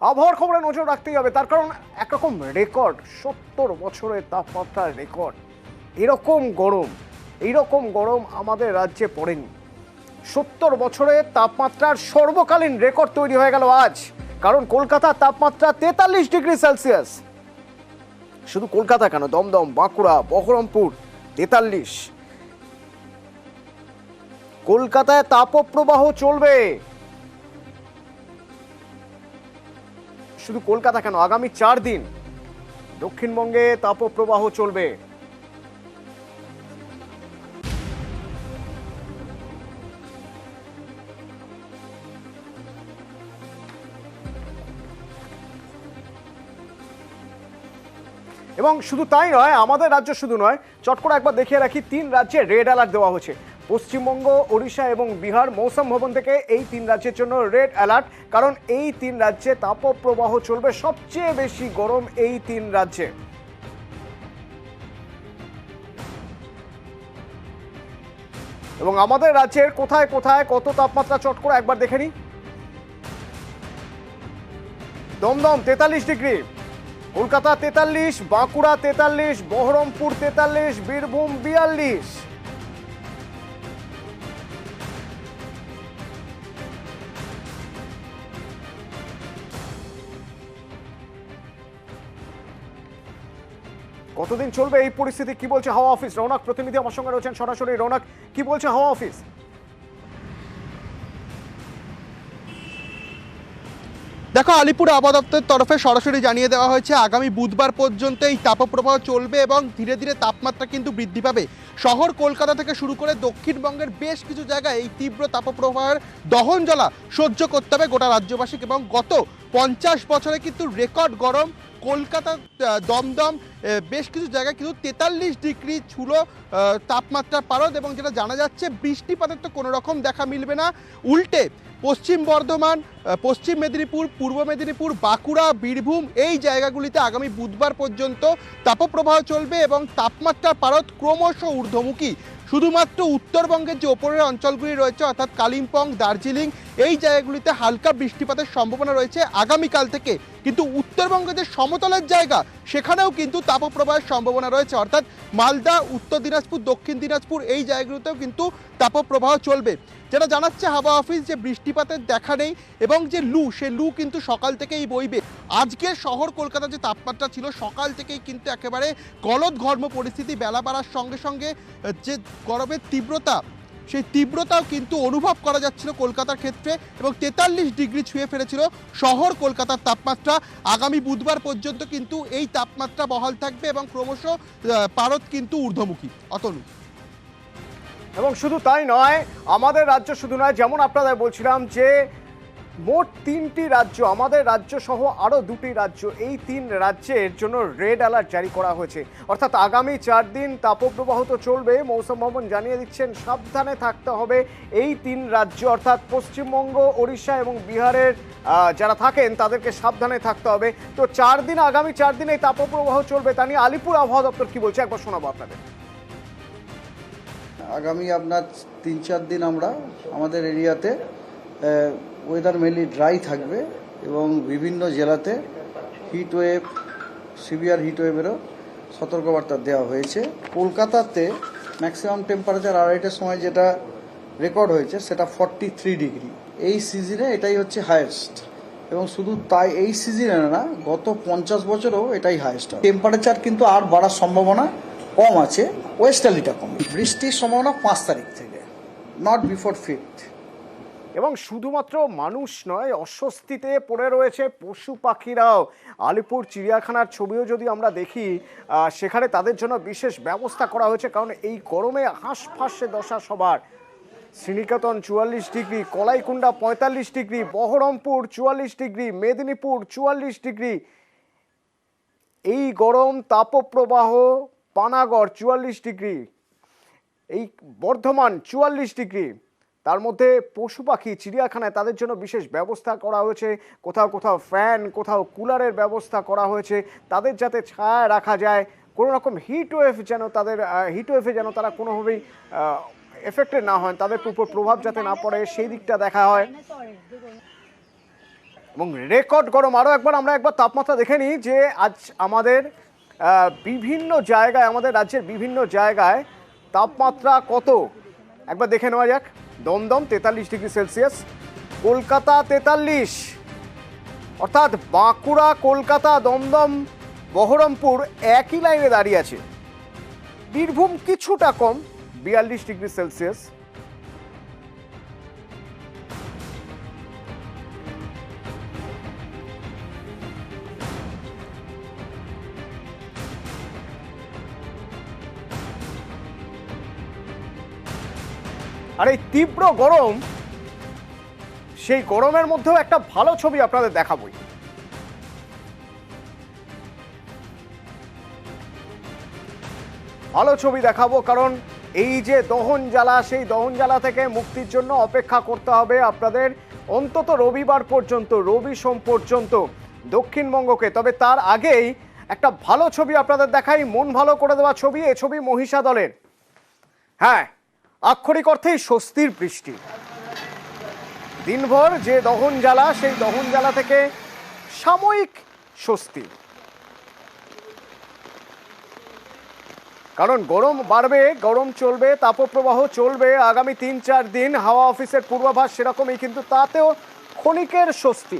আবহাওয়ার খবরে নজর রাখতেই হবে, তার কারণ একরকম রেকর্ড, 70 বছরের তাপমাত্রার রেকর্ড। এইরকম গরম আমাদের রাজ্যে পড়েনি। 70 বছরের তাপমাত্রার সর্বকালীন রেকর্ড তৈরি হয়ে গেল আজ। কারণ কলকাতার তাপমাত্রা 43 ডিগ্রি সেলসিয়াস। শুধু কলকাতা কেন, দমদম, বাঁকুড়া, বহরমপুর 43। কলকাতায় তাপপ্রবাহ চলবে। শুধু কলকাতা কেন, আগামী 4 দিন দক্ষিণবঙ্গে তাপপ্রবাহ চলবে। এবং শুধু তাই নয়, আমাদের রাজ্য শুধু নয়, চট করে একবার দেখিয়ে রাখি, 3 রাজ্যে রেড অ্যালার্ট দেওয়া হয়েছে। পশ্চিমবঙ্গ, ওড়িশা এবং বিহার মৌসুম ভবন থেকে এই 3 রাজ্যের জন্য রেড অ্যালার্ট। কারণ এই 3 রাজ্যে তাপপ্রবাহ চলবে, সবচেয়ে বেশি গরম এই 3 রাজ্যে। এবং আমাদের রাজ্যের কোথায় কোথায় কত তাপমাত্রা চট করে একবার দেখে নিই। দমদম 43 ডিগ্রি, কলকাতা 43, বাঁকুড়া 43, বহরমপুর 43, বীরভূম 42। কতদিন চলবে এই পরিস্থিতি, কি বলছে হাওয়া অফিস? রৌনক প্রতিনিধি আমার সঙ্গে রয়েছেন সরাসরি। রৌনক, কি বলছে হাওয়া অফিস? দেখো, আলিপুর আবহাওয়া দপ্তরের তরফে সরাসরি জানিয়ে দেওয়া হয়েছে আগামী বুধবার পর্যন্ত এই তাপপ্রবাহ চলবে এবং ধীরে ধীরে তাপমাত্রা কিন্তু বৃদ্ধি পাবে। শহর কলকাতা থেকে শুরু করে দক্ষিণবঙ্গের বেশ কিছু জায়গায় এই তীব্র তাপপ্রবাহের দহন জ্বালা সহ্য করতে হবে গোটা রাজ্যবাসীকে। এবং গত 50 বছরে কিন্তু রেকর্ড গরম কলকাতা, দমদম, বেশ কিছু জায়গায় কিন্তু 43 ডিগ্রি ছুলো তাপমাত্রার পারদ। এবং যেটা জানা যাচ্ছে, বৃষ্টিপাতের তো কোনো রকম দেখা মিলবে না। উল্টে পশ্চিম বর্ধমান, পশ্চিম মেদিনীপুর, পূর্ব মেদিনীপুর, বাঁকুড়া, বীরভূম এই জায়গাগুলিতে আগামী বুধবার পর্যন্ত তাপপ্রবাহ চলবে এবং তাপমাত্রার পারদ ক্রমশ ঊর্ধ্বমুখী। শুধুমাত্র উত্তরবঙ্গের যে ওপরের অঞ্চলগুলি রয়েছে অর্থাৎ কালিম্পং, দার্জিলিং এই জায়গাগুলিতে হালকা বৃষ্টিপাতের সম্ভাবনা রয়েছে আগামীকাল থেকে। কিন্তু উত্তরবঙ্গের যে সমতলের জায়গা সেখানেও কিন্তু তাপপ্রবাহের সম্ভাবনা রয়েছে, অর্থাৎ মালদা, উত্তর দিনাজপুর, দক্ষিণ দিনাজপুর এই জায়গাগুলিতেও কিন্তু তাপপ্রবাহ চলবে। যেটা জানাচ্ছে হাওয়া অফিস, যে বৃষ্টিপাতের দেখা নেই এবং যে লু, সে লু কিন্তু সকাল থেকেই বইবে। আজকের শহর কলকাতা যে তাপমাত্রা ছিল সকাল থেকেই কিন্তু একেবারে গলদঘর্ম পরিস্থিতি। বেলা বাড়ার সঙ্গে সঙ্গে যে গরমের তীব্রতা, সেই তীব্রতাও কিন্তু অনুভব করা যাচ্ছিল কলকাতার ক্ষেত্রে এবং 43 ডিগ্রি ছুঁয়ে ফেলেছিল শহর কলকাতার তাপমাত্রা। আগামী বুধবার পর্যন্ত কিন্তু এই তাপমাত্রা বহাল থাকবে এবং ক্রমশ পারদ কিন্তু ঊর্ধ্বমুখী। অতনু। এবং শুধু তাই নয়, আমাদের রাজ্য শুধু নয়, যেমন আপনাদের বলছিলাম যে মোট 3টি রাজ্য, আমাদের রাজ্য সহ আরও 2টি রাজ্য, এই 3 রাজ্যের জন্য রেড অ্যালার্ট জারি করা হয়েছে। অর্থাৎ আগামী 4 দিন তাপপ্রবাহ তো চলবে। মৌসুম ভবন জানিয়ে দিচ্ছেন সাবধানে থাকতে হবে এই 3 রাজ্য, অর্থাৎ পশ্চিমবঙ্গ, ওড়িশা এবং বিহারের যারা থাকেন তাদেরকে সাবধানে থাকতে হবে। তো 4 দিন, আগামী 4 দিন এই তাপপ্রবাহ চলবে, তা নিয়ে আলিপুর আবহাওয়া দপ্তর কি বলছে একবার শোনাবো আপনাদের। আগামী আপনার 3-4 দিন আমরা আমাদের এরিয়াতে ওয়েদার মেনলি ড্রাই থাকবে এবং বিভিন্ন জেলাতে হিট ওয়েভ, সিভিয়ার হিট ওয়েভেরও সতর্কবার্তা দেওয়া হয়েছে। কলকাতাতে ম্যাক্সিমাম টেম্পারেচার আড়াইটার সময় যেটা রেকর্ড হয়েছে সেটা 43 ডিগ্রি। এই সিজনে এটাই হচ্ছে হায়েস্ট এবং শুধু তাই এই সিজনে না, গত 50 বছরেও এটাই হায়েস্ট। টেম্পারেচার কিন্তু আর বাড়ার সম্ভাবনা কম আছে, ওয়েস্টার্লিটা কম। বৃষ্টির সম্ভাবনা 5 তারিখ থেকে, নট বিফোর 5th। এবং শুধুমাত্র মানুষ নয়, অস্বস্তিতে পড়ে রয়েছে পশু পাখিরাও। আলিপুর চিড়িয়াখানার ছবিও যদি আমরা দেখি, সেখানে তাদের জন্য বিশেষ ব্যবস্থা করা হয়েছে, কারণ এই গরমে হাঁসফাঁসে দশা সবার। Sriniketan 44 degree, Kalaikunda 45 degree, Baharampur 44 degree, Medinipur 44 degree. এই গরম তাপপ্রবাহ পানাগড় 44 ডিগ্রি, এই বর্ধমান 44 ডিগ্রি। তার মধ্যে পশু পাখি চিড়িয়াখানায় তাদের জন্য বিশেষ ব্যবস্থা করা হয়েছে। কোথাও কোথাও ফ্যান, কোথাও কুলারের ব্যবস্থা করা হয়েছে, তাদের যাতে ছায়া রাখা যায়। কোনো রকম হিট ওয়েভে যেন তারা কোনোভাবেই এফেক্টেড না হয়, তাদের উপর প্রভাব যাতে না পড়ে সেই দিকটা দেখা হয়। এবং রেকর্ড গরম। আরও আমরা একবার তাপমাত্রা দেখে নিই যে আজ আমাদের বিভিন্ন জায়গায়, আমাদের রাজ্যের বিভিন্ন জায়গায় তাপমাত্রা কত একবার দেখে নেওয়া যাক। দমদম 43°C, কলকাতা 43, অর্থাৎ বাঁকুড়া, কলকাতা, দমদম, বহরমপুর একই লাইনে দাঁড়িয়ে আছে। বীরভূম কিছুটা কম 42°C। আর এই তীব্র গরম, সেই গরমের মধ্যেও একটা ভালো ছবি আপনাদের দেখাবই। ভালো ছবি দেখাবো, কারণ এই যে দহন জ্বালা, সেই দহন জ্বালা থেকে মুক্তির জন্য অপেক্ষা করতে হবে আপনাদের অন্তত রবিবার পর্যন্ত, রবি সোম পর্যন্ত দক্ষিণবঙ্গকে। তবে তার আগেই একটা ভালো ছবি আপনাদের দেখাই, মন ভালো করে দেওয়া ছবি। এ ছবি মহিষাদলের। হ্যাঁ, আক্ষরিক অর্থেই স্বস্তির বৃষ্টি। দিনভর যে দহন জ্বালা, সেই দহন জ্বালা থেকে সাময়িক স্বস্তি। কারণ গরম বাড়বে, গরম চলবে, তাপপ্রবাহ চলবে আগামী 3-4 দিন। হাওয়া অফিসের পূর্বাভাস সেরকমই, কিন্তু তাতেও ক্ষণিকের স্বস্তি।